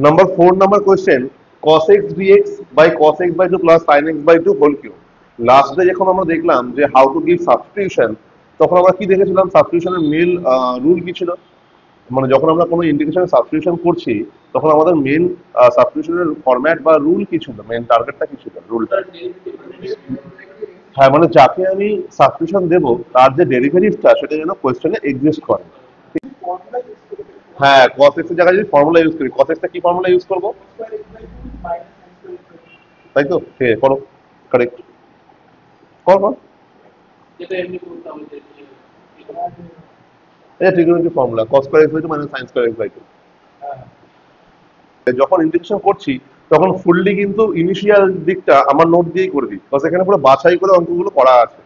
Number 4 number question, cos x dx by cos x by 2 plus sin x by 2 whole cube. Last day যখন আমরা দেখলাম যে how to give substitution, তখন আমরা কি দেখেছিলাম সাবস্টিটিউশনের মেল রুল কি ছিল? মানে যখন আমরা কোনো ইন্টিগ্রেশনের সাবস্টিটিউশন করছি তখন আমাদের মেন সাবস্টিটিউশনের ফরম্যাট বা রুল কি ছিল, মেন টার্গেটটা কি ছিল, রুলটা? হ্যাঁ, মানে যাকে আমি সাবস্টিটিউশন দেব তার যে ডেরিভেটিভটা সেটা যেন কোয়েশ্চেনে এক্সিস্ট করে। হ্যাঁ, cos x এর জায়গায় যদি ফর্মুলা ইউজ করি, cos x টা কি ফর্মুলা ইউজ করব? তাই তো? হ্যাঁ, করো, কারেক্ট, করো। এটা trigonometry formula cos square x by 2 minus sin square x by 2। যখন ইন্টিগ্রেশন করছি তখন ফুললি কিন্তু ইনিশিয়াল দিকটা আমার নোট দিয়েই করে দিই, বিকজ এখানে পুরো বাছাই করে অঙ্কগুলো করা আছে।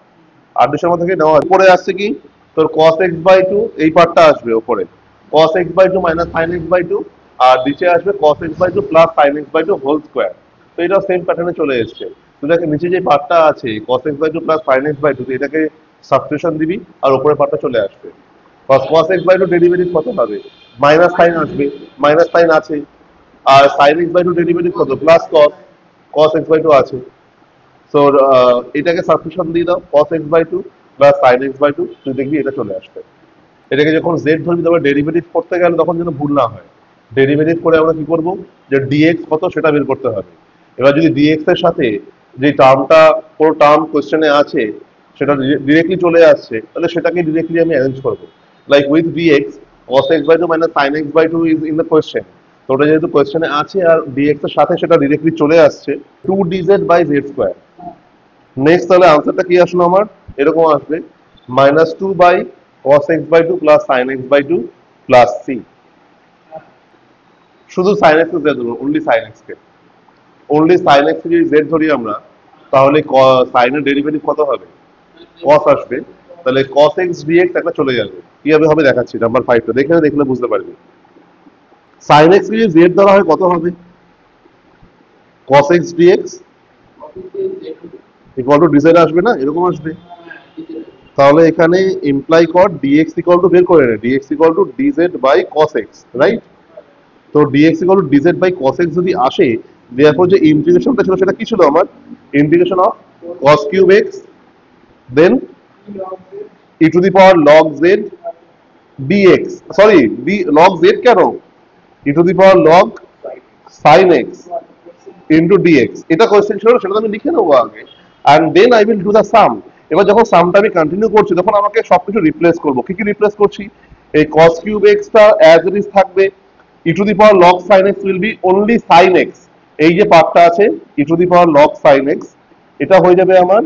আর সময় থেকে নেওয়া উপরে আসছে কি তোর cos x বাই 2, এই পার্টটা আসবে উপরে cos x by 2 minus sin x by 2, আর নিচে আসবে cos x by 2 plus sin x by 2 whole square. তো এটা সেম প্যাটার্নে চলে এসেছে। তো দেখে নিচে যে পার্টটা আছে cos x by 2 plus sin x by 2, এটাকে সাবস্টিটিউশন দিবি আর উপরের পার্টটা চলে আসবে। cos x বাই 2 ডেরিভেটিভ কত হবে? মাইনাস সাইন আসবে, মাইনাস সাইন আছে। আর sin x বাই 2 ডেরিভেটিভ কত? প্লাস cos x বাই 2 আছে। সো এটাকে সাবস্টিটিউশন দিয়ে দাও cos x by 2 plus sin x by 2, তুই দেখবি এটা চলে আসবে। এটাকে যখন z ধরবি তবে ডেরিভেটিভ করতে গেলে তখন যেন ভুল না হয়। ডেরিভেটিভ করে আমরা কি করব, যে dx কত সেটা বের করতে হবে। এবার যদি dx এর সাথে যে টার্মটা পুরো টার্ম কোশ্চেনে আছে সেটা ডিরেক্টলি চলে আসছে, তাহলে সেটাকে ডিরেক্টলি আমি অ্যারেঞ্জ করব। Like with dx cos x by 2 minus sin x by 2 is in the question. তো ওটা যেহেতু কোশ্চেনে আছে আর dx এর সাথে সেটা ডিরেক্টলি চলে আসছে, 2dz by z square. Next তাহলে আনসারটা কি আসলো আমার? এরকম আসবে -2 by cos x by 2 plus sin x by 2 plus c। শুধু sin x কে z ধরবো, অনলি sin x কে। অনলি sin x কে যদি z ধরি আমরা, তাহলে sin এর ডেরিভেটিভ কত হবে? cos আসবে। তাহলে cos x dx একটা চলে যাবে। কিভাবে হবে দেখাচ্ছি, নাম্বার 5 টা দেখে দেখলে বুঝতে পারবি। sin x কে যদি z ধরা হয় কত হবে? cos x dx equal to dz আসবে না, এরকম আসবে। তাহলে এখানে ইমপ্লাই কর dx ইকুয়াল টু, বের করে নে, dx equal to dz by cos x, right? তো dx equal to dz by cos x যদি আসে, দেয়ারফর যে ইন্টিগ্রেশনটা ছিল সেটা কি ছিল আমার? Integration of cos cube x then e to the power log z dx, sorry log z কেন, e to the power log sin x into dx। এটা কোয়েশ্চেন ছিল, সেটা আমি লিখে নেবো আগে, and then I will do the sum. এবার যখন সামটা আমি কন্টিনিউ করছি তখন আমাকে সবকিছু রিপ্লেস করবো। কি কি রিপ্লেস করছি? এই cos কিউব x টা অ্যাজ ইট ইজ থাকবে, e to the power log sin x will be only sin x। এই যে পার্টটা আছে e to the power log sin x, এটা হয়ে যাবে আমার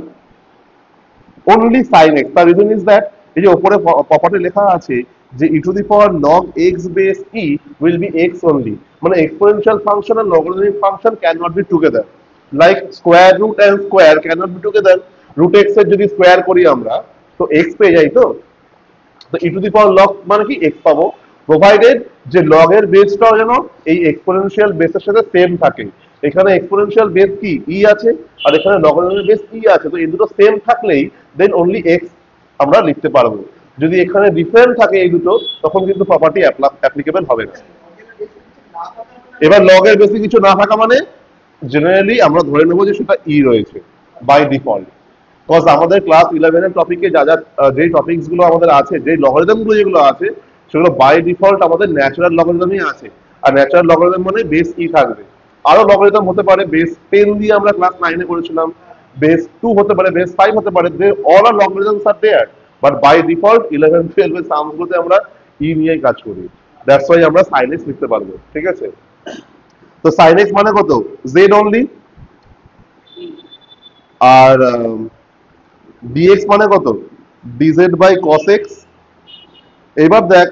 অনলি sin x। তার রিজন ইজ দ্যাট এই যে উপরে প্রপার্টি লেখা আছে যে e to the power log x base e will be x only, মানে exponential function R logarithmic function can not be together, like square root and square can not be together. Root x এর যদি square করি আমরা তো x পেয়ে যাই। তো e to the power log মানে কি x পাবো, প্রোভাইডেড যে log এর বেসটাও যেন এই এক্সপোনেনশিয়াল বেসের সাথে সেম থাকে। এখানে এক্সপোনেনশিয়াল বেস কি e আছে, আর এখানে লগারিদমিক বেস e আছে, তো এই দুটো সেম থাকলেই দেন অনলি x আমরা লিখতে পারবো। যদি এখানে ডিফারেন্ট থাকে এই দুটো, তখন কিন্তু প্রপার্টি অ্যাপ্লিকেবল হবে না। এবার log এর বেসে কিছু না থাকা মানে জেনারেলি আমরা ধরে নেবো যে সেটা e রয়েছে বাই ডিফল্ট। বিকজ আমাদের ক্লাস 11 এর টপিকে যা যা যে টপিকস গুলো আমাদের আছে, যে লগারিদম গুলো যেগুলো আছে, সেগুলো বাই ডিফল্ট আমাদের ন্যাচারাল লগারিদমই আছে। আর ন্যাচারাল লগারিদম মানে বেস ই থাকবে। আরো লগারিদম হতে পারে, বেস 10 দিয়ে আমরা ক্লাস 9 এ করেছিলাম, বেস 2 হতে পারে, বেস 5 হতে পারে, they all are logarithms are there. But by default 11 12 এর সামস গুলোতে আমরা ই নিয়েই কাজ করি। দ্যাটস ওয়াই আমরা sin x লিখতে পারবো, ঠিক আছে? তো sin x মানে কত? z only. আর dx মানে কত? dz by cos x। এবার দেখ,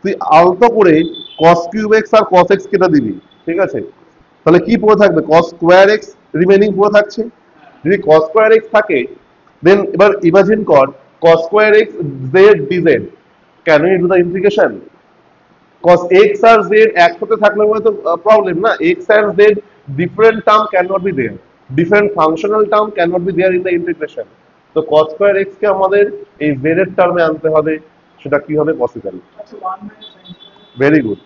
তুই আলতো করে cos কিউব x আর cos x কেটে দিবি, ঠিক আছে? তাহলে কি পড়ে থাকবে? cos স্কোয়ার x রিমেনিং পড়ে থাকছে। যদি cos স্কোয়ার x থাকে, দেন এবার ইমাজিন কর cos square x z dz, can you do the integration? cos x আর z একসাথে থাকলে মানে তো প্রবলেম না, x and z different term cannot be there, different functional term cannot be there in the integration। তো cos square x কে আমাদের এই z এর টার্মে আনতে হবে, সেটা কি হবে? Possible. Very good.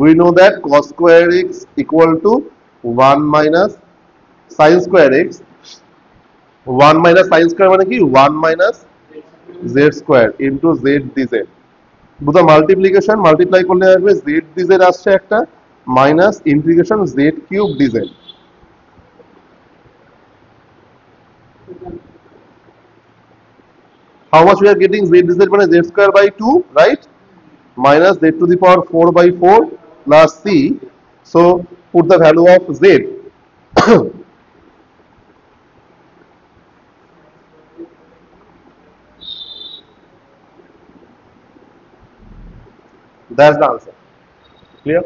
we know that cos square x equal to 1 minus sin square x. 1 minus sin square মানে কি 1 minus z square into z dz. দুটো মাল্টিপ্লিকেশন মাল্টিপ্লাই করলে আসবে z dz আসছে একটা minus integration z cube dz. How much we are getting? Z dz মানে z square by 2, right? Minus z to the power 4 by 4 plus c. So put the value of z. That's the answer. Clear?